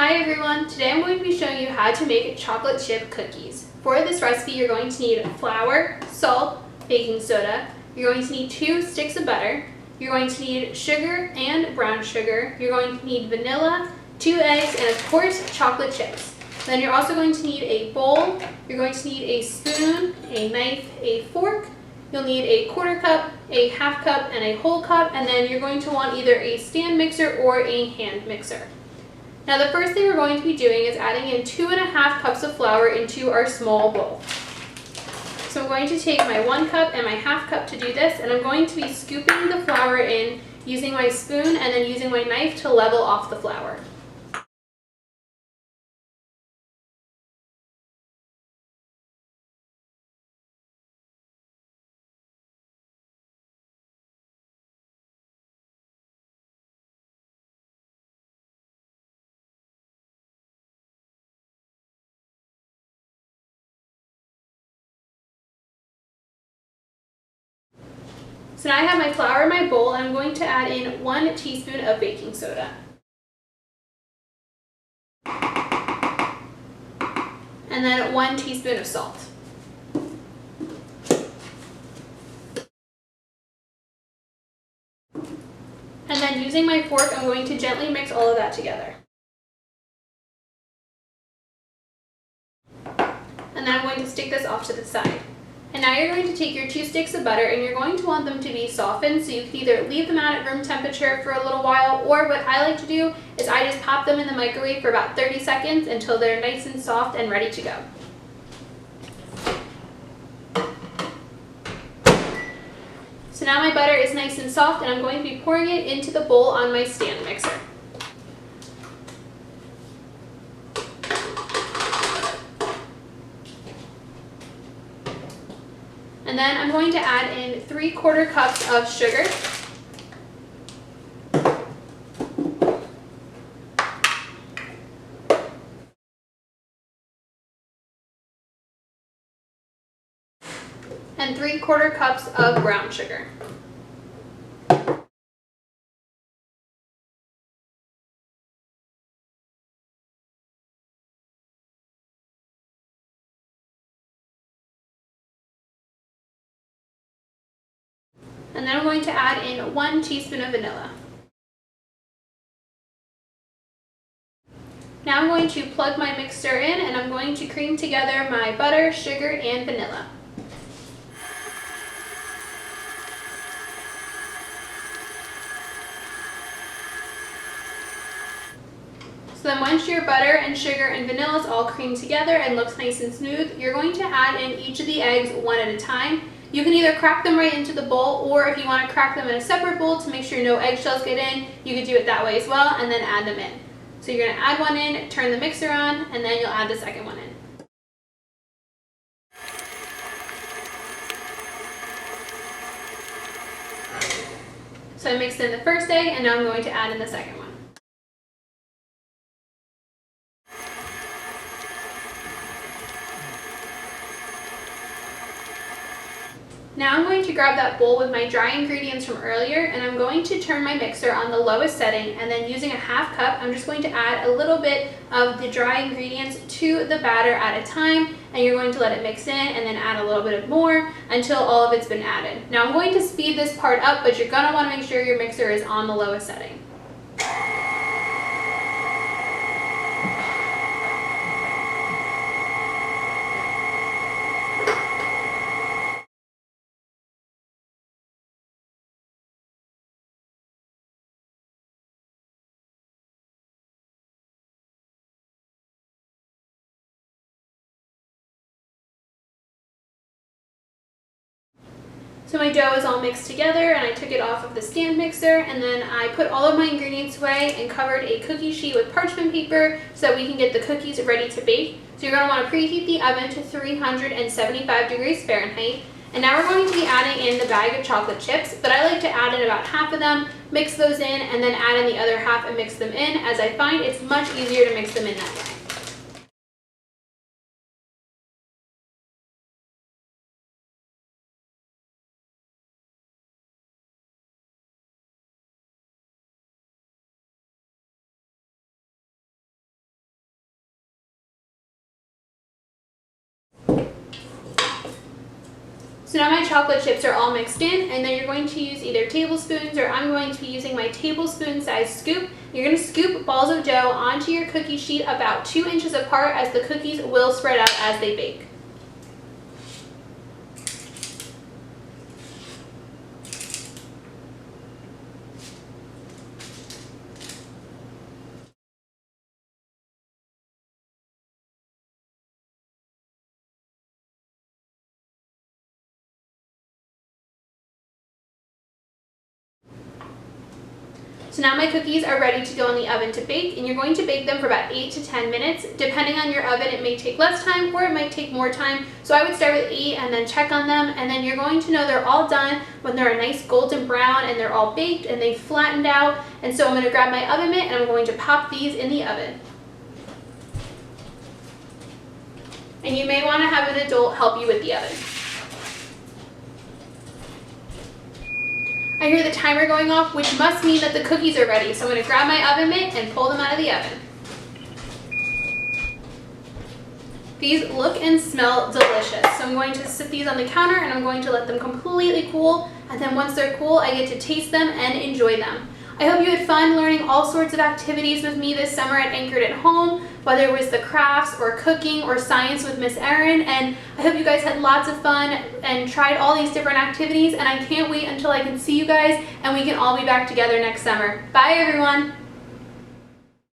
Hi everyone, today I'm going to be showing you how to make chocolate chip cookies. For this recipe you're going to need flour, salt, baking soda, you're going to need 2 sticks of butter, you're going to need sugar and brown sugar, you're going to need vanilla, 2 eggs, and of course chocolate chips. Then you're also going to need a bowl, you're going to need a spoon, a knife, a fork, you'll need a 1/4 cup, a 1/2 cup, and a whole cup, and then you're going to want either a stand mixer or a hand mixer. Now the first thing we're going to be doing is adding in 2½ cups of flour into our small bowl. So I'm going to take my 1 cup and my 1/2 cup to do this, and I'm going to be scooping the flour in using my spoon and then using my knife to level off the flour. So now I have my flour in my bowl, and I'm going to add in 1 teaspoon of baking soda. And then 1 teaspoon of salt. And then using my fork, I'm going to gently mix all of that together. And then I'm going to stick this off to the side. And now you're going to take your 2 sticks of butter and you're going to want them to be softened, so you can either leave them out at room temperature for a little while, or what I like to do is I just pop them in the microwave for about 30 seconds until they're nice and soft and ready to go. So now my butter is nice and soft, and I'm going to be pouring it into the bowl on my stand mixer. And then I'm going to add in 3/4 cups of sugar. And 3/4 cups of brown sugar. And then I'm going to add in 1 teaspoon of vanilla. Now I'm going to plug my mixer in, and I'm going to cream together my butter, sugar, and vanilla. So then once your butter and sugar and vanilla is all creamed together and looks nice and smooth, you're going to add in each of the eggs one at a time. You can either crack them right into the bowl, or if you want to crack them in a separate bowl to make sure no eggshells get in, you could do it that way as well, and then add them in. So you're going to add one in, turn the mixer on, and then you'll add the second one in. So I mixed in the first egg, and now I'm going to add in the second one. Now I'm going to grab that bowl with my dry ingredients from earlier, and I'm going to turn my mixer on the lowest setting, and then using a 1/2 cup, I'm just going to add a little bit of the dry ingredients to the batter at a time, and you're going to let it mix in and then add a little bit more until all of it's been added. Now I'm going to speed this part up, but you're going to want to make sure your mixer is on the lowest setting. So my dough is all mixed together, and I took it off of the stand mixer, and then I put all of my ingredients away and covered a cookie sheet with parchment paper so that we can get the cookies ready to bake. So you're going to want to preheat the oven to 375 degrees Fahrenheit. And now we're going to be adding in the bag of chocolate chips, but I like to add in about half of them, mix those in, and then add in the other half and mix them in, as I find it's much easier to mix them in that way. So now my chocolate chips are all mixed in, and then you're going to use either tablespoons, or I'm going to be using my tablespoon size scoop. You're going to scoop balls of dough onto your cookie sheet about 2 inches apart, as the cookies will spread out as they bake. So now my cookies are ready to go in the oven to bake, and you're going to bake them for about 8 to 10 minutes. Depending on your oven, it may take less time or it might take more time. So I would start with 8 and then check on them, and then you're going to know they're all done when they're a nice golden brown and they're all baked and they flattened out. And so I'm going to grab my oven mitt and I'm going to pop these in the oven. And you may want to have an adult help you with the oven. I hear the timer going off, which must mean that the cookies are ready. So I'm going to grab my oven mitt and pull them out of the oven. These look and smell delicious. So I'm going to sit these on the counter and I'm going to let them completely cool. And then once they're cool, I get to taste them and enjoy them. I hope you had fun learning all sorts of activities with me this summer at Anchored at Home, whether it was the crafts or cooking or science with Miss Erin. And I hope you guys had lots of fun and tried all these different activities. And I can't wait until I can see you guys and we can all be back together next summer. Bye, everyone.